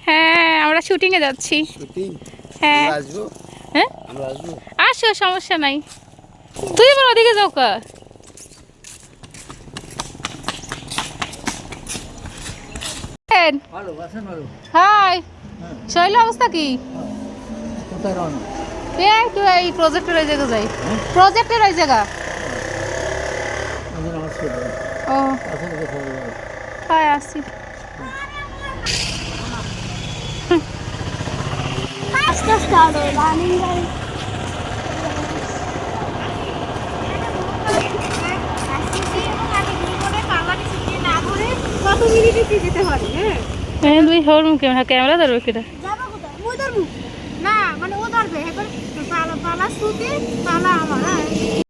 হ্যাঁ আমরা শুটিংয়ে যাচ্ছি। হ্যাঁ হ্যাঁ আসো, সমস্যা নাই। তুই এবার ওদিকে যাও কা। হাই, শৈল অবস্থা কি? এই প্রজেক্টের ওই জায়গা যাই, প্রজেক্টের ওই জায়গা। ও হ্যাঁ আসছি। তুই হর মুখে ক্যামেরা ধরবে কিনা? না মানে ও ধরবে, এবার পালা পালা শুতে পালা আমার।